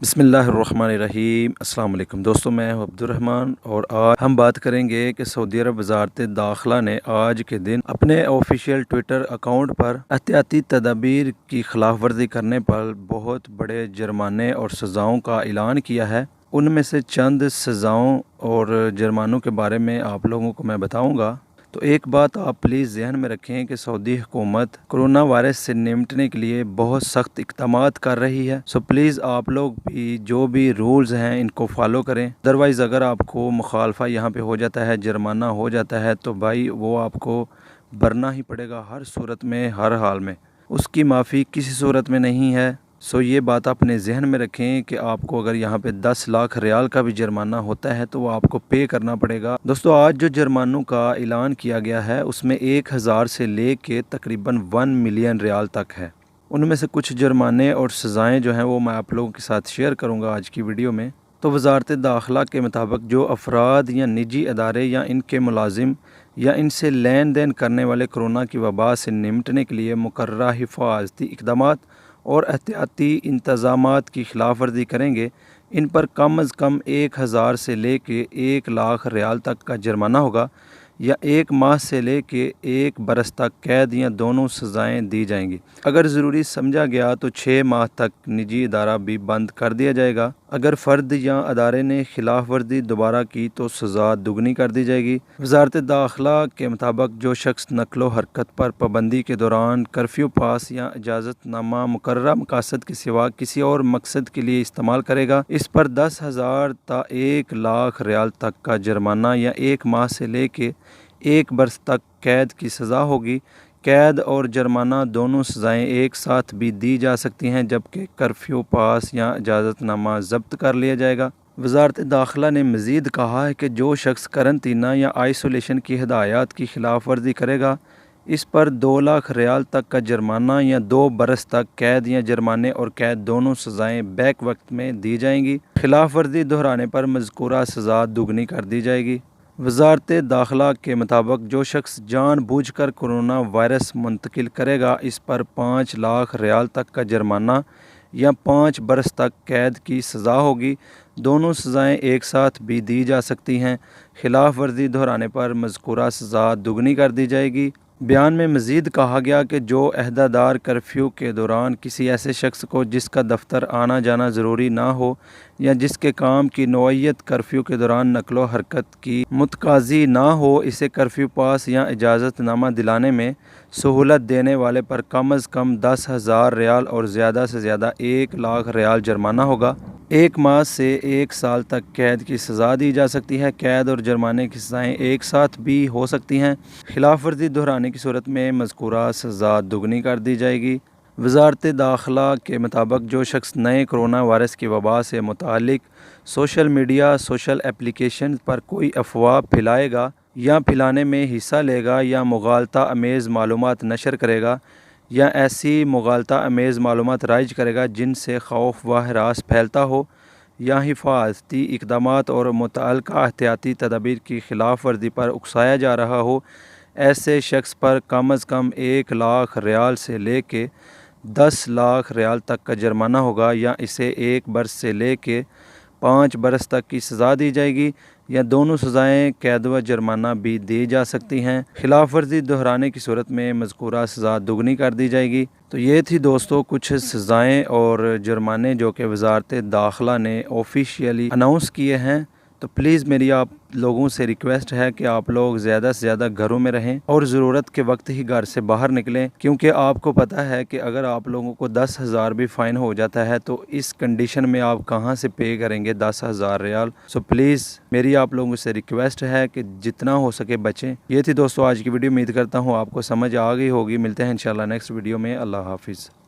बिस्मिल्लाहिर्रहमानिर्रहीम। अस्सलाम वालेकुम दोस्तों, मैं हूं अब्दुर्रहमान और आज हम बात करेंगे कि सऊदी अरब वज़ारत दाखिला ने आज के दिन अपने ऑफिशियल ट्विटर अकाउंट पर एहतियाती तदाबीर की खिलाफ वर्जी करने पर बहुत बड़े जुर्माने और सज़ाओं का ऐलान किया है। उनमें से चंद सज़ाओं और जुर्मानों के बारे में आप लोगों को मैं बताऊँगा। तो एक बात आप प्लीज़ ज़हन में रखें कि सऊदी हुकूमत कोरोना वायरस से निपटने के लिए बहुत सख्त इक़दामात कर रही है। सो प्लीज़ आप लोग भी जो भी रूल्स हैं इनको फॉलो करें। अदरवाइज़ अगर आपको मुखालफा यहाँ पे हो जाता है, जुर्माना हो जाता है, तो भाई वो आपको भरना ही पड़ेगा हर सूरत में, हर हाल में। उसकी माफ़ी किसी सूरत में नहीं है। सो ये बात अपने जहन में रखें कि आपको अगर यहाँ पे 10 लाख रियाल का भी जुर्माना होता है तो वो आपको पे करना पड़ेगा। दोस्तों, आज जो जुर्मानों का ऐलान किया गया है उसमें 1000 से ले के तकरीबन 1 मिलियन रियाल तक है। उनमें से कुछ जुर्माने और सज़ाएँ जो हैं वो मैं आप लोगों के साथ शेयर करूँगा आज की वीडियो में। तो वज़ारत दाखिला के मुताबिक जो अफराद या निजी अदारे या इनके मुलाजिम या इनसे लेन देन करने वाले कोरोना की वबा से निपटने के लिए मुकर्ररा हिफाजती इक़दामात और एहतियाती इंतज़ामात की खिलाफ वर्जी करेंगे, इन पर कम अज़ कम 1000 से ले कर 1 लाख रियाल तक का जुर्माना होगा या 1 माह से ले कर 1 बरस तक कैद या दोनों सज़ाएँ दी जाएंगी। अगर ज़रूरी समझा गया तो 6 माह तक निजी इदारा भी बंद कर दिया जाएगा। अगर फ़र्द या अदारे ने खिलाफ वर्जी दोबारा की तो सज़ा दुगनी कर दी जाएगी। वज़ारत दाखिला के मुताबिक जो शख्स नकलो हरकत पर पाबंदी के दौरान कर्फ्यू पास या इजाज़तनामा मुकर्ररा मकासद के सिवा किसी और मकसद के लिए इस्तेमाल करेगा, इस पर 10,000 ता 1 लाख रियाल तक का जुर्माना या 1 माह से ले कर 1 बरस तक कैद की सज़ा होगी। कैद और जुर्माना दोनों सज़ाएँ एक साथ भी दी जा सकती हैं, जबकि कर्फ्यू पास या इजाज़तनामा ज़ब्त कर लिया जाएगा। वज़ारत दाखिला ने मज़ीद कहा है कि जो शख्स करंतना या आइसोलेशन की हिदायत की खिलाफ वर्जी करेगा, इस पर 2 लाख रियाल तक का जुर्माना या 2 बरस तक कैद या जुर्माने और कैद दोनों सज़ाएँ बैक वक्त में दी जाएंगी। खिलाफ वर्जी दोहराने पर मज़कूरा सज़ा दुगनी कर दी जाएगी। वज़ारत दाखिला के मुताबिक जो शख्स जानबूझकर कोरोना वायरस मुंतकिल करेगा, इस पर 5 लाख रियाल तक का जुर्माना या 5 बरस तक कैद की सज़ा होगी। दोनों सज़ाएँ एक साथ भी दी जा सकती हैं। खिलाफ वर्जी दोहराने पर मज़कूरा सज़ा दुगनी कर दी जाएगी। बयान में मज़ीद कहा गया कि जो अहदेदार कर्फ्यू के दौरान किसी ऐसे शख्स को जिसका दफ्तर आना जाना ज़रूरी ना हो या जिसके काम की नौइयत कर्फ्यू के दौरान नकलो हरकत की मुतकाज़ी ना हो, इसे कर्फ्यू पास या इजाज़तनामा दिलाने में सहूलत देने वाले पर कम अज़ कम 10,000 रियाल और ज़्यादा से ज़्यादा 1 लाख रियाल जुर्माना होगा। 1 माह से 1 साल तक कैद की सज़ा दी जा सकती है। कैद और जुर्माने की सज़ाएँ एक साथ भी हो सकती हैं। खिलाफ वर्जी दोहराने की सूरत में मज़कूरा सज़ा दुगनी कर दी जाएगी। वज़ारत दाखिला के मुताबिक जो शख्स नए कोरोना वायरस की वबा से मुतालिक सोशल मीडिया सोशल एप्लीकेशन पर कोई अफवाह फैलाएगा या फैलाने में हिस्सा लेगा या मुगालता अमेज़ मालूमात नशर करेगा या ऐसी मुगालता अमेज़ मालूमात राइज करेगा जिनसे खौफ व हरास फैलता हो या हिफाजती इक़दामात और मुतअल्लिक़ा एहतियाती तदाबीर की खिलाफ वर्जी पर उकसाया जा रहा हो, ऐसे शख्स पर कम अज़ कम 1 लाख रियाल से ले कर 10 लाख रियाल तक का जुर्माना होगा या इसे 1 बरस से ले कर 5 बरस तक की सज़ा दी जाएगी या दोनों सज़ाएँ कैद व जुर्माना भी दी जा सकती हैं। खिलाफ वर्जी दोहराने की सूरत में मज़कूरा सज़ा दुगनी कर दी जाएगी। तो ये थी दोस्तों कुछ सज़ाएँ और जुर्माने जो कि वज़ारत दाखिला ने ऑफिशियली अनाउंस किए हैं। तो प्लीज़ मेरी आप लोगों से रिक्वेस्ट है कि आप लोग ज़्यादा से ज़्यादा घरों में रहें और ज़रूरत के वक्त ही घर से बाहर निकलें, क्योंकि आपको पता है कि अगर आप लोगों को 10,000 भी फ़ाइन हो जाता है तो इस कंडीशन में आप कहां से पे करेंगे 10,000 रियाल। सो प्लीज़ मेरी आप लोगों से रिक्वेस्ट है कि जितना हो सके बचें। ये थी दोस्तों आज की वीडियो। उम्मीद करता हूँ आपको समझ आ गई होगी। मिलते हैं इंशाल्लाह नेक्स्ट वीडियो में। अल्लाह हाफिज़।